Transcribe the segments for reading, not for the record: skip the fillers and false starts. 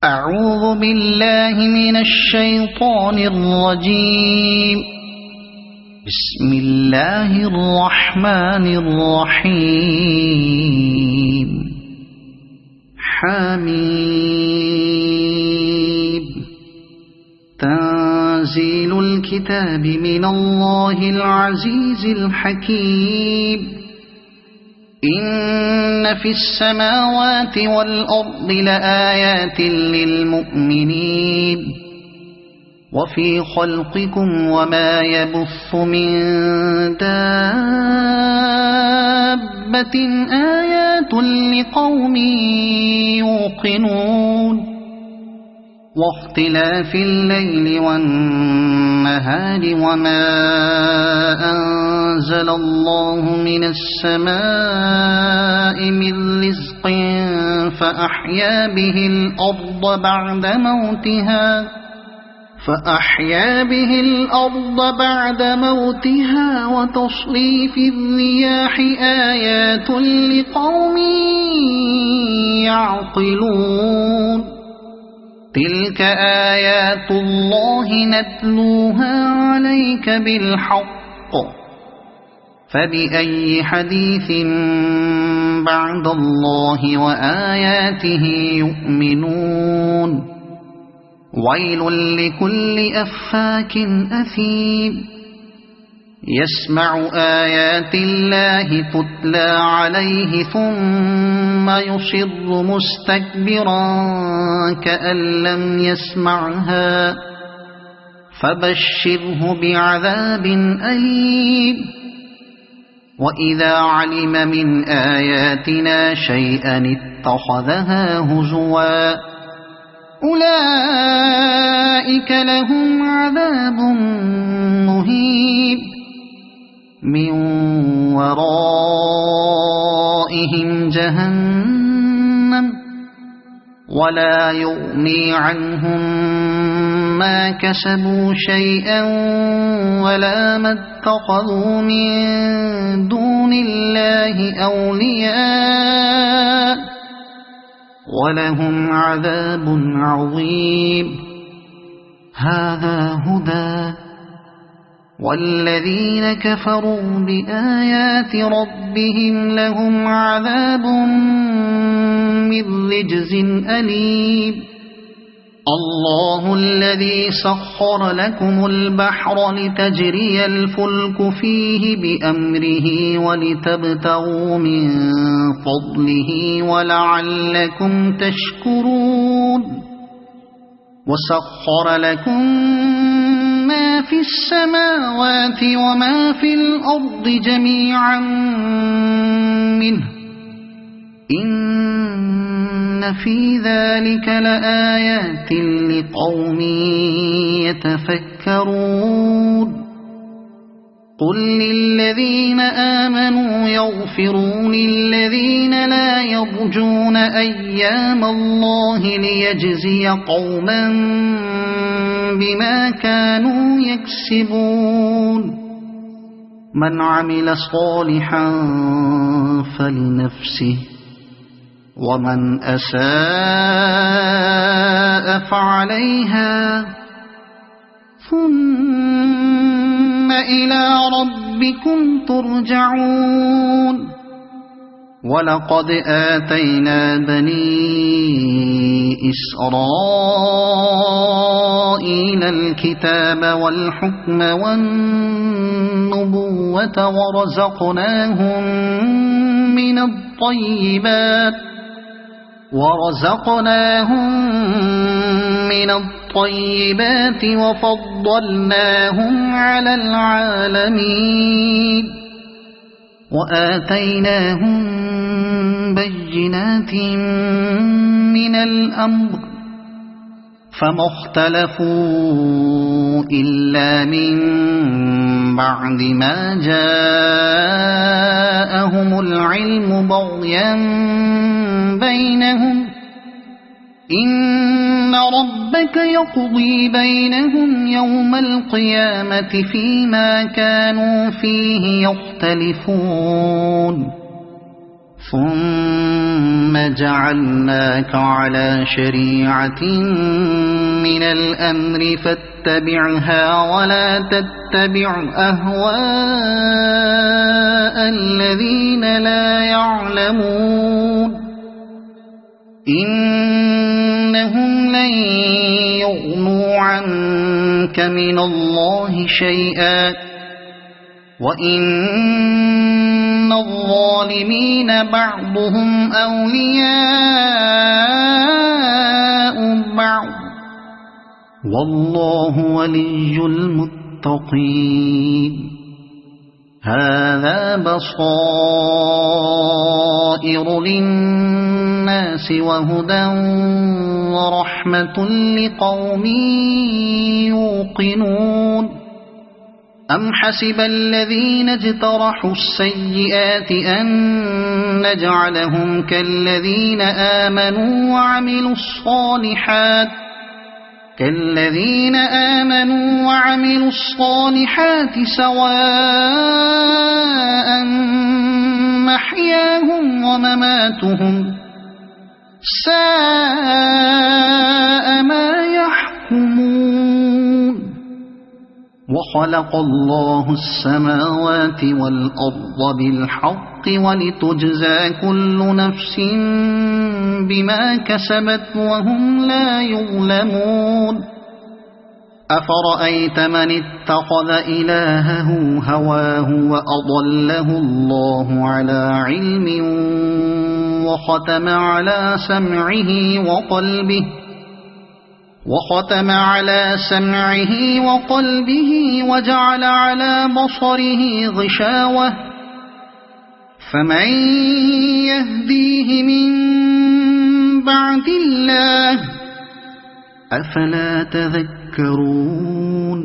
أعوذ بالله من الشيطان الرجيم. بسم الله الرحمن الرحيم. حميم. تنزيل الكتاب من الله العزيز الحكيم. إن في السماوات والأرض لآيات للمؤمنين وفي خلقكم وما يبث من دابة آيات لقوم يوقنون واختلاف الليل والنهار وما أنزل الله من السماء من رزق فأحيا به الأرض بعد موتها وتصريف الرياح آيات لقوم يعقلون. تلك آيات الله نتلوها عليك بالحق فبأي حديث بعد الله وآياته يؤمنون. ويل لكل أفاك أثيم يسمع آيات الله تتلى عليه ثم يصر مستكبرا كأن لم يسمعها فبشره بعذاب أليم. وإذا علم من آياتنا شيئا اتخذها هزوا أولئك لهم عذاب مهين من ورائهم جهنم ولا يغني عنهم ما كسبوا شيئا ولا ما اتخذوا من دون الله أولياء ولهم عذاب عظيم. هذا هدى والذين كفروا بآيات ربهم لهم عذاب من رجز أليم. الله الذي سخر لكم البحر لتجري الفلك فيه بأمره ولتبتغوا من فضله ولعلكم تشكرون. وسخر لكم ما في السماوات وما في الأرض جميعا منه إن في ذلك لآيات لقوم يتفكرون. قل للذين آمنوا يغفروا للذين لا يرجون أيام الله ليجزي قوما بما كانوا يكسبون. من عمل صالحا فلنفسه ومن أساء فعليها ثم إلى ربكم ترجعون. ولقد آتينا بني إسرائيل الكتاب والحكم والنبوة ورزقناهم من الطيبات وفضلناهم على العالمين وآتيناهم بينات من الأمر فما اختلفوا إلا من بعد ما جاءهم العلم بغيا بينهم إن ربك يقضي بينهم يوم القيامة فيما كانوا فيه يختلفون. ثم ثم جعلناك على شريعة من الأمر فاتبعها ولا تتبع أهواء الذين لا يعلمون إنهم لن يغنوا عنك من الله شيئا وإن الظالمين بعضهم أولياء بعض والله ولي المتقين هذا بصائر للناس وهدى ورحمة لقوم يوقنون أم حسب الذين اجترحوا السيئات أن نجعلهم كالذين آمنوا وعملوا الصالحات سواء محياهم ومماتهم ساء ما يحكمون وخلق الله السماوات والأرض بالحق ولتجزى كل نفس بما كسبت وهم لا يظلمون أفرأيت من اتخذ إلهه هواه وأضله الله على علم وختم على سمعه وقلبه وجعل على بصره غشاوة فمن يهديه من بعد الله أفلا تذكرون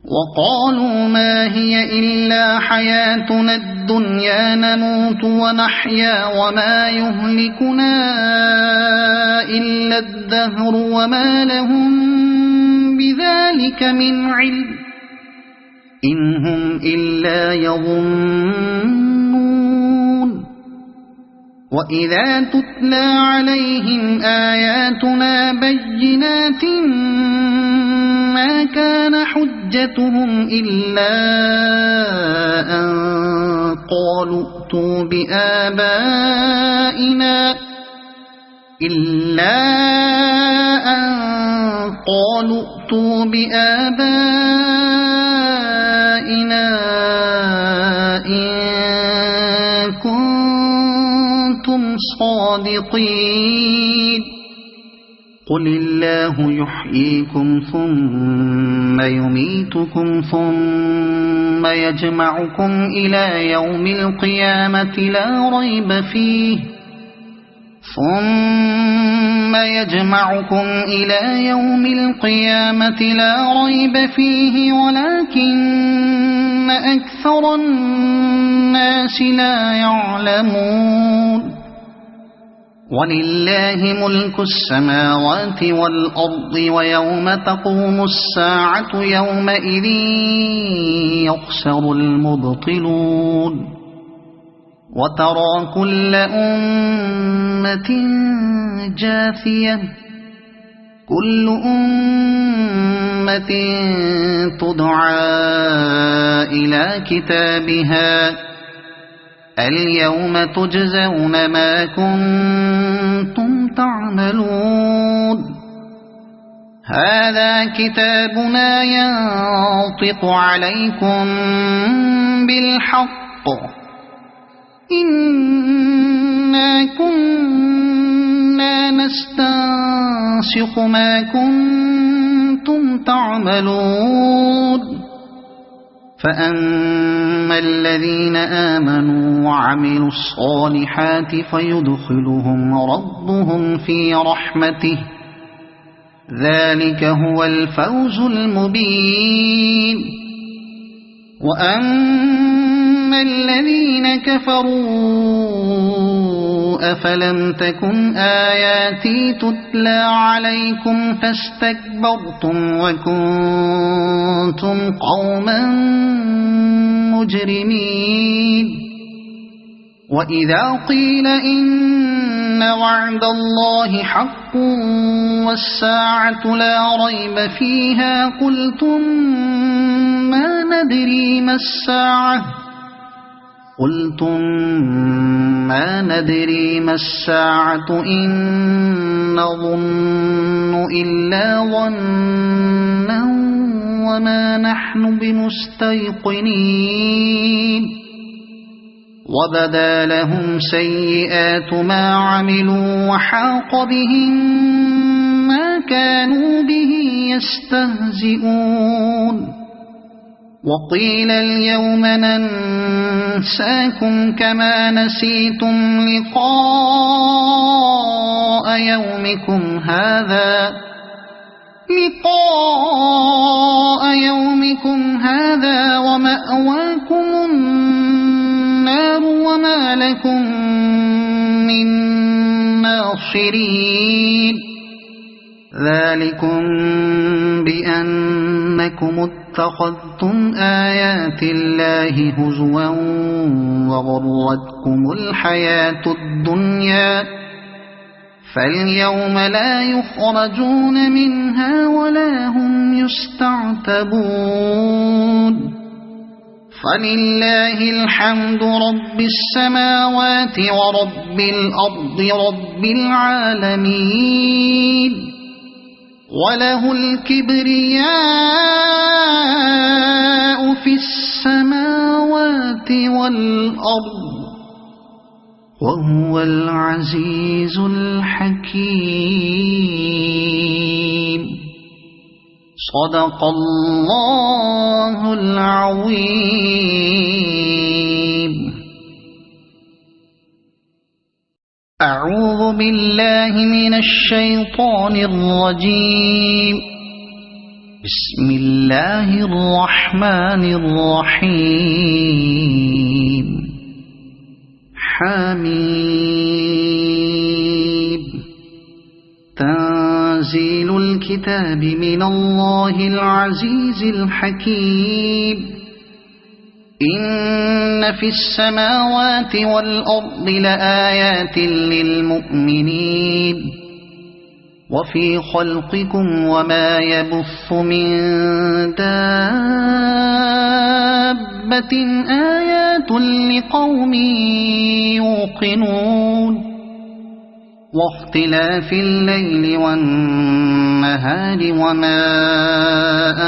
وقالوا ما هي إلا حياتنا الدنيا نموت ونحيا وما يهلكنا إلا الدهر وما لهم بذلك من علم إن هم إلا يظنون وإذا تتلى عليهم آياتنا بينات ما كان حجتهم إلا أن قالوا ائتوا بآبائنا إن كنتم صادقين قل الله يحييكم ثم يميتكم ثم يجمعكم إلى يوم القيامة لا ريب فيه ولكن أكثر الناس لا يعلمون ولله ملك السماوات والأرض ويوم تقوم الساعة يومئذ يخسر المبطلون وترى كل أمة جاثية كل أمة تدعى إلى كتابها اليوم تجزون ما كنتم تعملون هذا كتابنا ينطق عليكم بالحق إنا كنا نستنسخ ما كنتم تعملون فأما الذين آمنوا وعملوا الصالحات فيدخلهم ربهم في رحمته ذلك هو الفوز المبين وأما الذين كفروا أفلم تكن آياتي تتلى عليكم فاستكبرتم وكنتم قوما مجرمين وإذا قيل إن وعد الله حق والساعة لا ريب فيها قلتم ما ندري ما الساعة إن نظن إلا ظنا وما نحن بمستيقنين وبدا لهم سيئات ما عملوا وحاق بهم ما كانوا به يستهزئون وقيل اليوم ننساكم كما نسيتم لقاء يومكم هذا ومأواكم النار وما لكم من ناصرين ذلكم بأنكم اتخذتم آيات الله هزوا وغرتكم الحياة الدنيا فاليوم لا يخرجون منها ولا هم يستعتبون فلله الحمد رب السماوات ورب الأرض رب العالمين وله الكبرياء في السماوات والأرض وهو العزيز الحكيم صدق الله العظيم. أعوذ بالله من الشيطان الرجيم. بسم الله الرحمن الرحيم. حميم. تنزيل الكتاب من الله العزيز الحكيم. إن في السماوات والأرض لآيات للمؤمنين وفي خلقكم وما يبث من دابة آيات لقوم يوقنون واختلاف الليل والنهار وما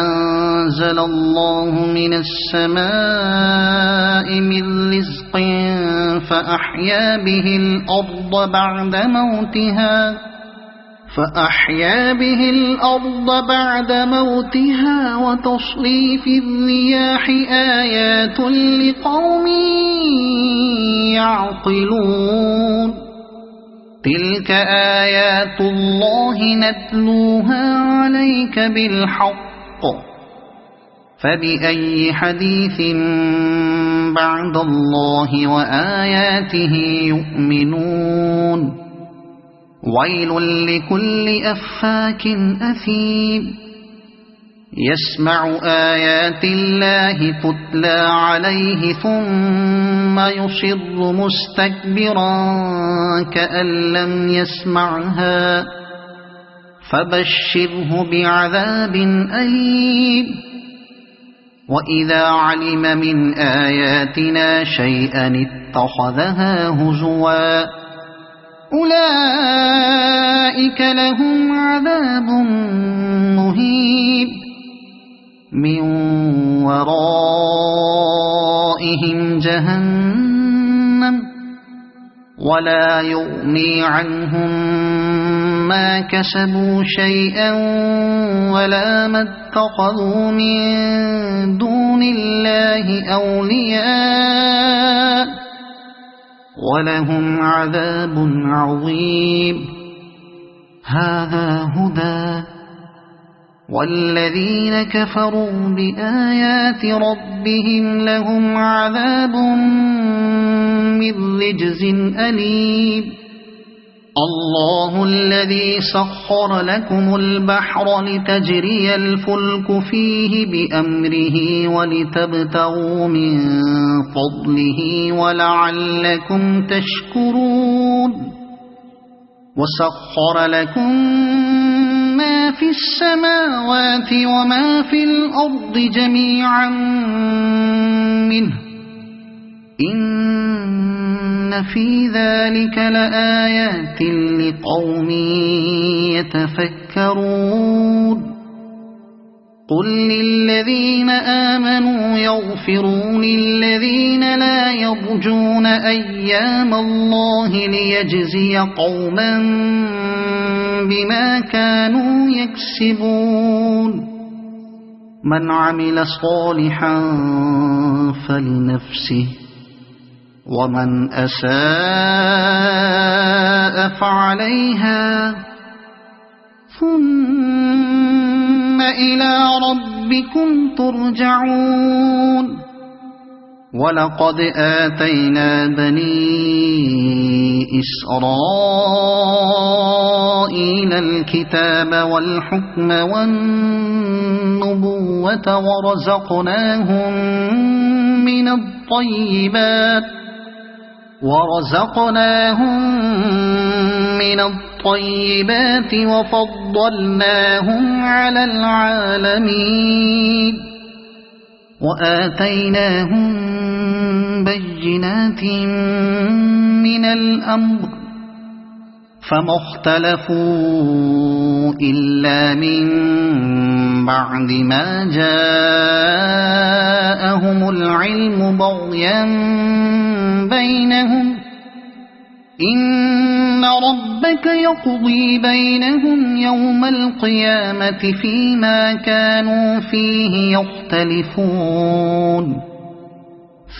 أنزل الله من السماء من رزق فأحيا به الأرض بعد موتها وتصريف الرياح آيات لقوم يعقلون تلك آيات الله نتلوها عليك بالحق فبأي حديث بعد الله وآياته يؤمنون ويل لكل أفاك أثيم يسمع آيات الله تتلى عليه ثم يصر مستكبرا كأن لم يسمعها فبشره بعذاب أليم وإذا علم من آياتنا شيئا اتخذها هزوا أولئك لهم عذاب مهين من ورائهم جهنم ولا يغني عنهم ما كسبوا شيئا ولا ما اتخذوا من دون الله أولياء ولهم عذاب عظيم هذا هدى والذين كفروا بآيات ربهم لهم عذاب من رجز أليم الله الذي سخر لكم البحر لتجري الفلك فيه بأمره ولتبتغوا من فضله ولعلكم تشكرون وسخر لكم ما في السماوات وما في الأرض جميعا منه إن في ذلك لآيات لقوم يتفكرون قل للذين آمنوا يغفروا للذين لا يرجون أيام الله ليجزي قوما بما كانوا يكسبون من عمل صالحا فلنفسه ومن أساء فعليها ثم إلى ربكم ترجعون ولقد آتينا بني إسرائيل الكتاب والحكم والنبوة ورزقناهم من الطيبات وفضلناهم على العالمين وآتيناهم بينات من الأمر فما اختلفوا إلا من بعد ما جاءهم العلم بغيا بينهم إن ربك يقضي بينهم يوم القيامة فيما كانوا فيه يختلفون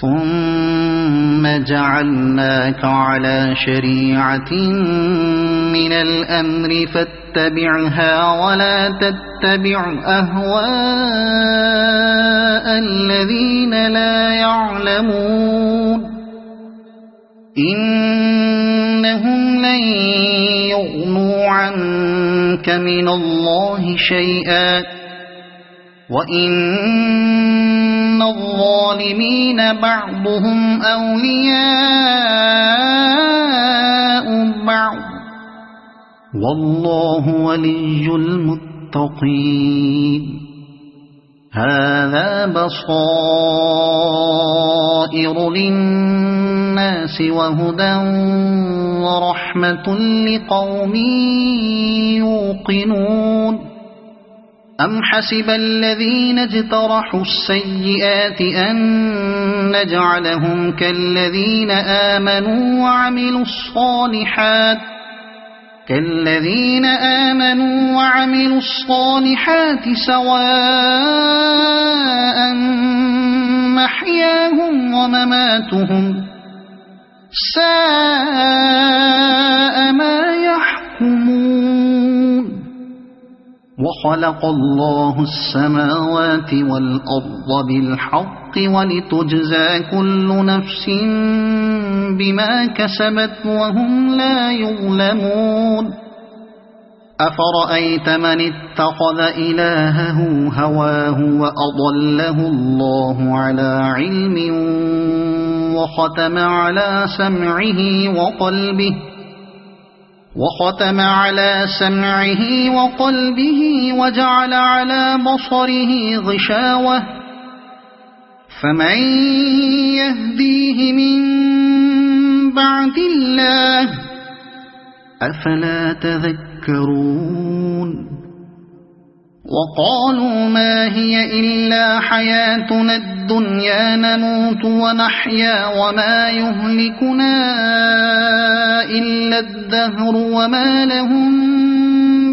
ثم جعلناك على شريعة من الأمر فاتبعها ولا تتبع أهواء الذين لا يعلمون إنهم لن يغنوا عنك من الله شيئا وإن الظالمين بعضهم أولياء بعض والله ولي المتقين هذا بصائر للناس وهدى ورحمة لقوم يوقنون أم حسب الذين اجترحوا السيئات أن نجعلهم كالذين آمنوا وعملوا الصالحات سواء محياهم ومماتهم ساء ما يحكمون وخلق الله السماوات والأرض بالحق ولتجزى كل نفس بما كسبت وهم لا يظلمون أفرأيت من اتخذ إلهه هواه وأضله الله على علم وختم على سمعه وقلبه وجعل على بصره غشاوة فمن يهديه من بعد الله أفلا تذكرون وقالوا ما هي إلا حياتنا الدنيا نموت ونحيا وما يهلكنا إلا الدهر وما لهم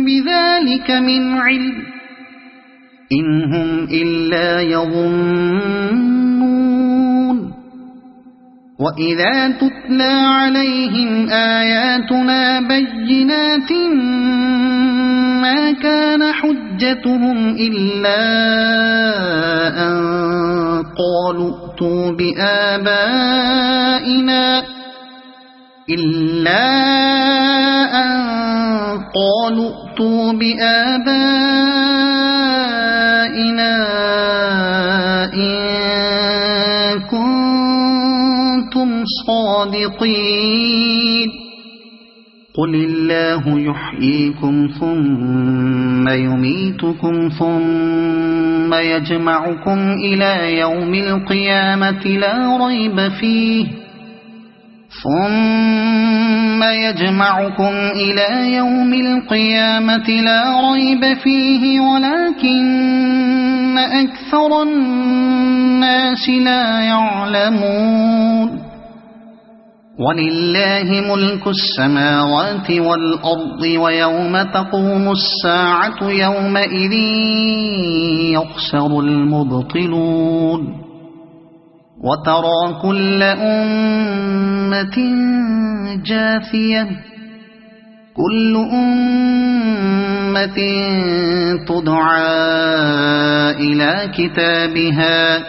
بذلك من علم إن هم إلا يظنون وإذا تتلى عليهم آياتنا بينات ما كان حجتهم إلا أن قالوا ائتوا بآبائنا إلا أن قالوا ائتوا بآبائنا إن كنتم صادقين قل الله يحييكم ثم يميتكم ثم يجمعكم إلى يوم القيامة لا ريب فيه ولكن أكثر الناس لا يعلمون ولله ملك السماوات والأرض ويوم تقوم الساعة يومئذ يخسر المبطلون وترى كل أمة جاثية كل أمة تدعى إلى كتابها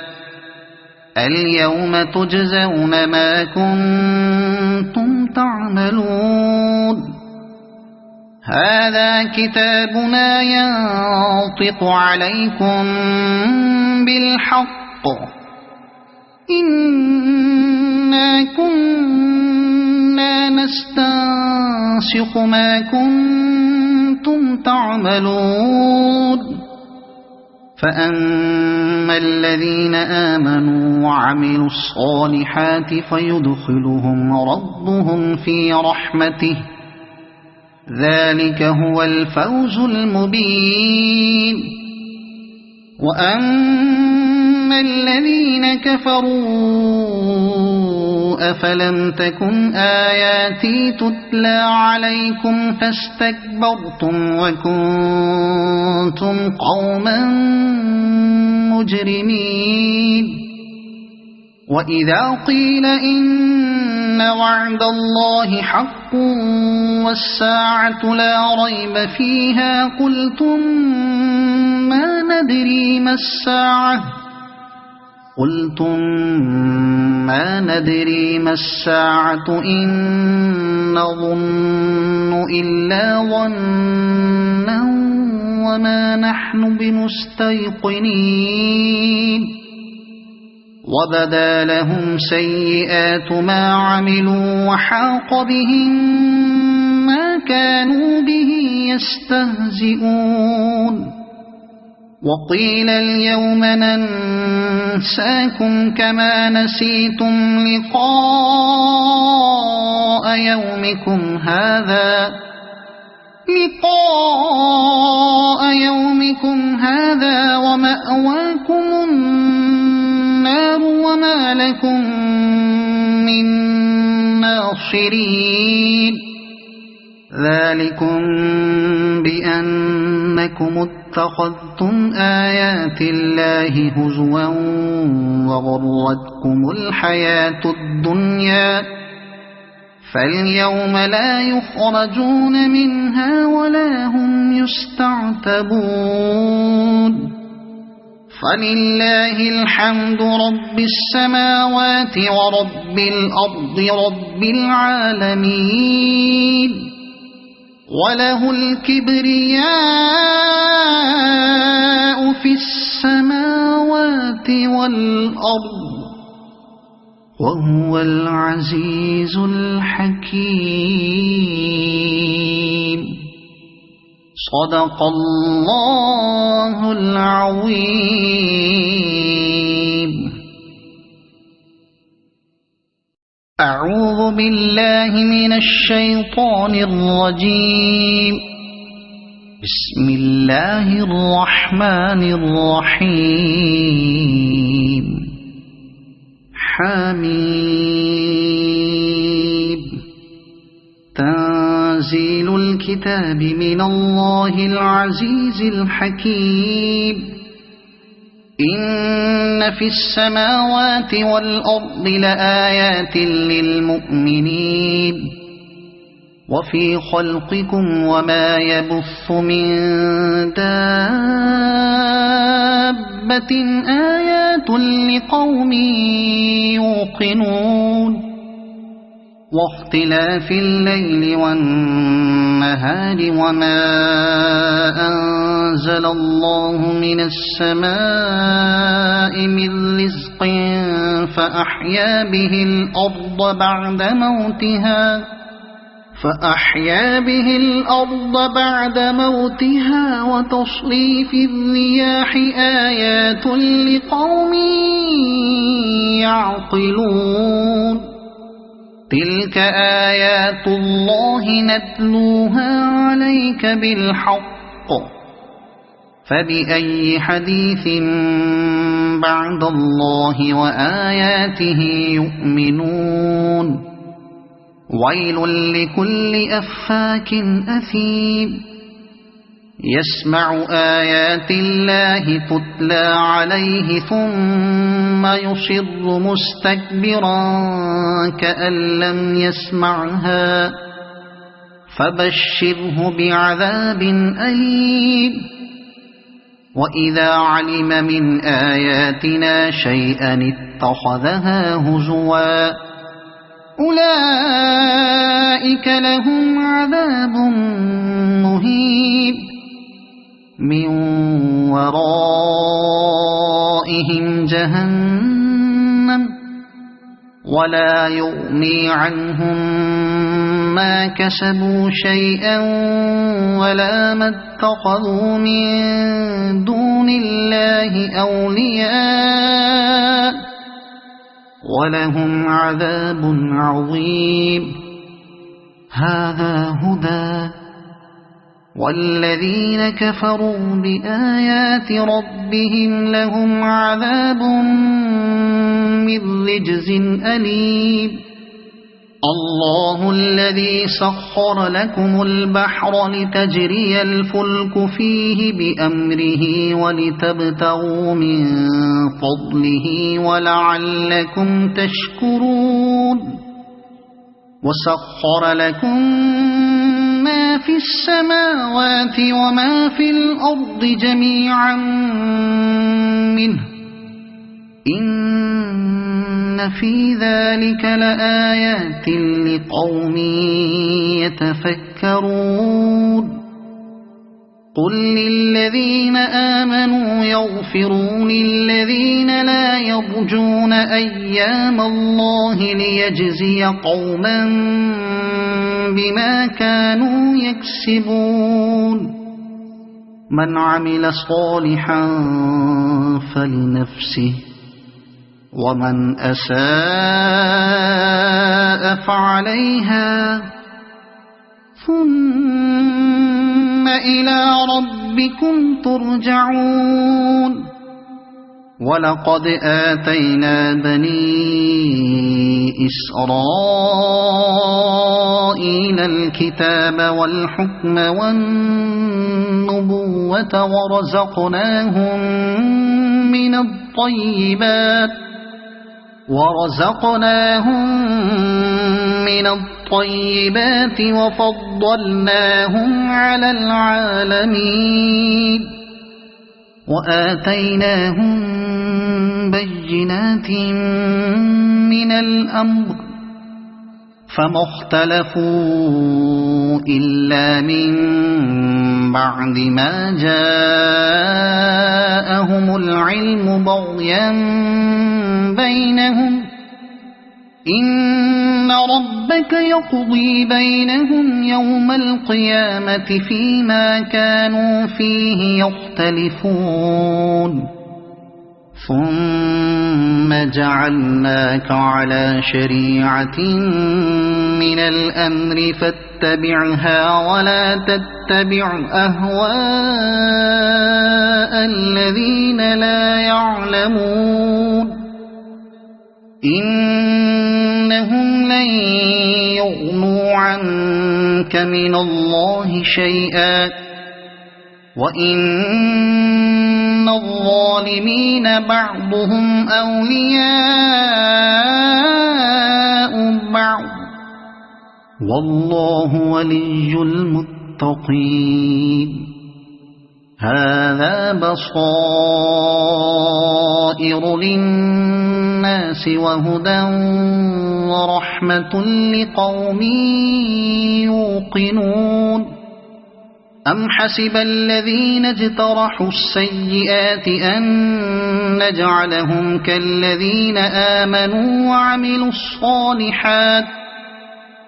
اليوم تجزون ما كنتم تعملون هذا كتابنا ينطق عليكم بالحق إنا كنا نستنسخ ما كنتم تعملون فأما الذين آمنوا وعملوا الصالحات فيدخلهم ربهم في رحمته ذلك هو الفوز المبين وأما الذين كفروا أفلم تكن آياتي تتلى عليكم فاستكبرتم وكنتم قوما مجرمين وإذا قيل إن وعد الله حق والساعة لا ريب فيها قلتم ما ندري ما الساعة إن نظن إلا ظنا وما نحن بمستيقنين وبدا لهم سيئات ما عملوا وحاق بهم ما كانوا به يستهزئون وقيل اليوم ننساكم كما نسيتم لقاء يومكم هذا ومأواكم النار وما لكم من ناصرين ذلكم بأنكم اتخذتم آيات الله هزوا وغرتكم الحياة الدنيا فاليوم لا يخرجون منها ولا هم يستعتبون فلله الحمد رب السماوات ورب الأرض رب العالمين وله الكبرياء في السماوات والأرض وهو العزيز الحكيم صدق الله العظيم أعوذ بالله من الشيطان الرجيم بسم الله الرحمن الرحيم حميم تنزيل الكتاب من الله العزيز الحكيم إن في السماوات والأرض لآيات للمؤمنين وفي خلقكم وما يبث من دابة آيات لقوم يوقنون واختلاف الليل والنهار وما أنزل الله من السماء من رزق فأحيا به الأرض بعد موتها وتصريف الرياح آيات لقوم يعقلون تلك آيات الله نتلوها عليك بالحق فبأي حديث بعد الله وآياته يؤمنون ويل لكل أفاك أثيم يسمع آيات الله تتلى عليه ثم يصر مستكبرا كأن لم يسمعها فبشره بعذاب أليم وإذا علم من آياتنا شيئا اتخذها هزوا أولئك لهم عذاب مهين من ورائهم جهنم ولا يغني عنهم ما كسبوا شيئا ولا ما اتخذوا من دون الله أولياء ولهم عذاب عظيم هذا هدى والذين كفروا بآيات ربهم لهم عذاب من رجز أليم الله الذي سخر لكم البحر لتجري الفلك فيه بأمره ولتبتغوا من فضله ولعلكم تشكرون وسخر لكم ما في السماوات وما في الأرض جميعا منه إن في ذلك لآيات لقوم يتفكرون قل للذين آمنوا يغفروا للذين لا يرجون أيام الله ليجزي قوما بما كانوا يكسبون من عمل صالحا فلنفسه ومن أساء فعليها ثم إلى ربكم ترجعون ولقد آتينا بني إسرائيل الكتاب والحكم والنبوة ورزقناهم من الطيبات وفضلناهم على العالمين وآتيناهم بينات من الأمر فما اختلفوا إلا من بعد ما جاءهم العلم بغيا بينهم إن ربك يقضي بينهم يوم القيامة فيما كانوا فيه يختلفون ثم جعلناك على شريعة من الأمر فاتبعها ولا تتبع أهواء الذين لا يعلمون إنهم لن يغنوا عنك من الله شيئا وإن الظالمين بعضهم أولياء بعض والله ولي المتقين هذا بصائر للناس وهدى ورحمة لقوم يوقنون أم حسب الذين اجترحوا السيئات أن نجعلهم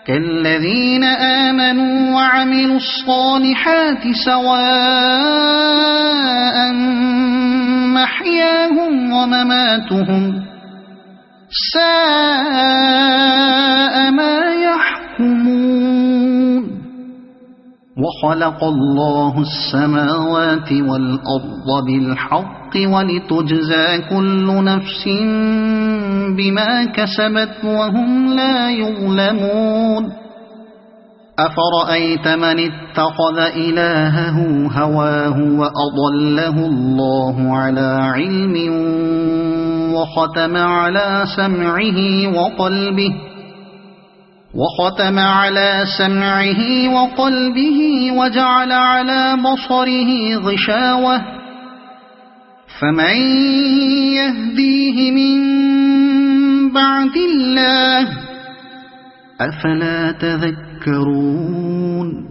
كالذين آمنوا وعملوا الصالحات سواء محياهم ومماتهم ساء ما يحكمون وخلق الله السماوات والأرض بالحق ولتجزى كل نفس بما كسبت وهم لا يظلمون أفرأيت من اتخذ إلهه هواه وأضله الله على علم وختم على سمعه وقلبه وجعل على بصره غشاوة فمن يهديه من بعد الله أفلا تذكرون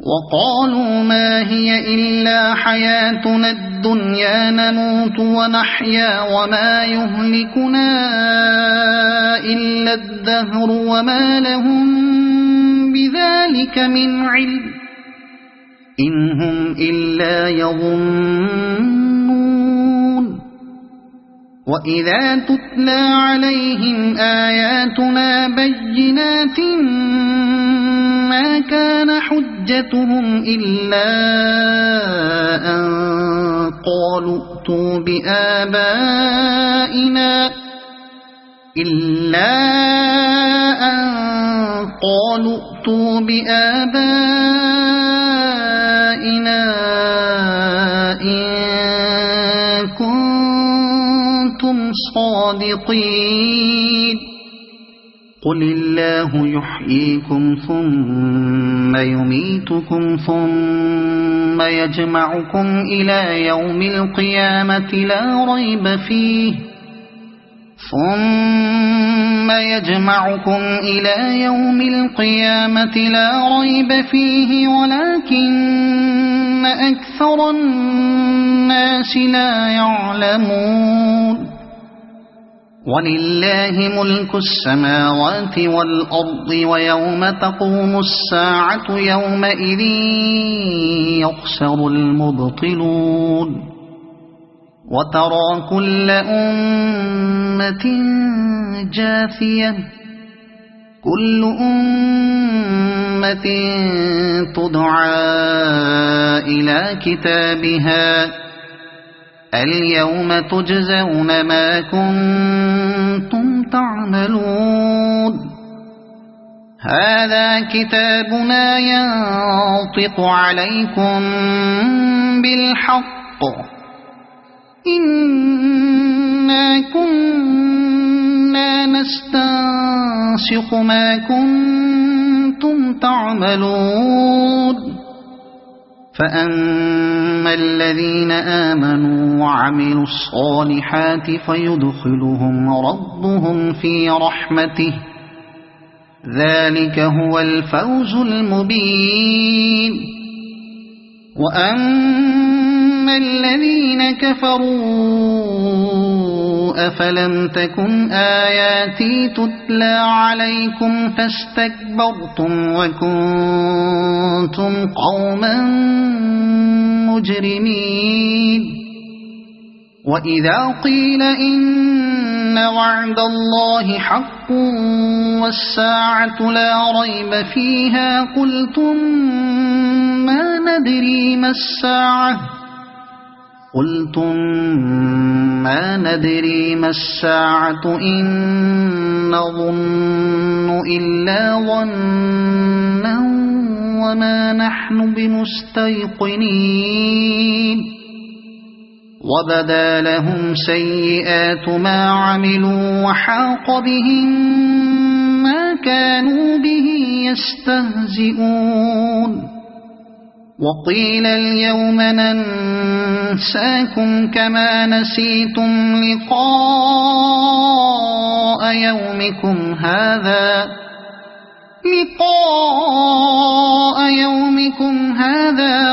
وقالوا ما هي إلا حياتنا الدنيا نموت ونحيا وما يهلكنا إلا الدهر وما لهم بذلك من علم إن هم إلا يظنون وإذا تتلى عليهم آياتنا بينات ما كان حجتهم إلا أن قالوا ائتوا بآبائنا إن كنتم صادقين قل الله يحييكم ثم يميتكم ثم يجمعكم إلى يوم القيامة لا ريب فيه ولكن أكثر الناس لا يعلمون ولله ملك السماوات والأرض ويوم تقوم الساعة يومئذ يخسر المبطلون وترى كل أمة جاثية كل أمة تدعى إلى كتابها اليوم تجزون ما كنتم تعملون هذا كتابنا ينطق عليكم بالحق إنا كنا نستنسخ ما كنتم تعملون فأما الذين آمنوا وعملوا الصالحات فيدخلهم ربهم في رحمته ذلك هو الفوز المبين وأما الذين كفروا أفلم تكن آياتي تتلى عليكم فاستكبرتم وكنتم قوما مجرمين وإذا قيل إن وعد الله حق والساعة لا ريب فيها قلتم ما ندري ما الساعة إن نظن إلا ظنا وما نحن بمستيقنين وبدا لهم سيئات ما عملوا وحاق بهم ما كانوا به يستهزئون وقيل اليوم ننساكم كما نسيتم لقاء يومكم هذا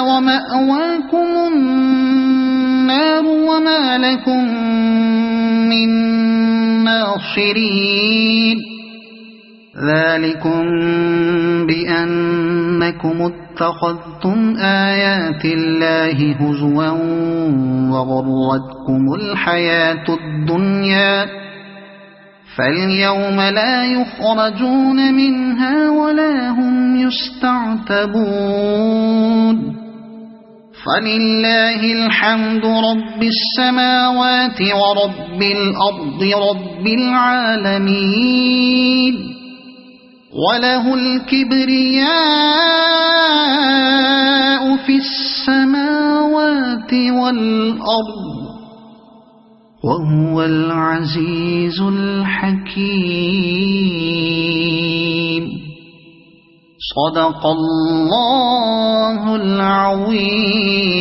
ومأواكم النار وما لكم من ناصرين ذلكم بأنكم اتخذتم آيات الله هزوا وغرتكم الحياة الدنيا فاليوم لا يخرجون منها ولا هم يستعتبون فلله الحمد رب السماوات ورب الأرض رب العالمين وله الكبرياء في السماوات والأرض وهو العزيز الحكيم صدق الله العظيم.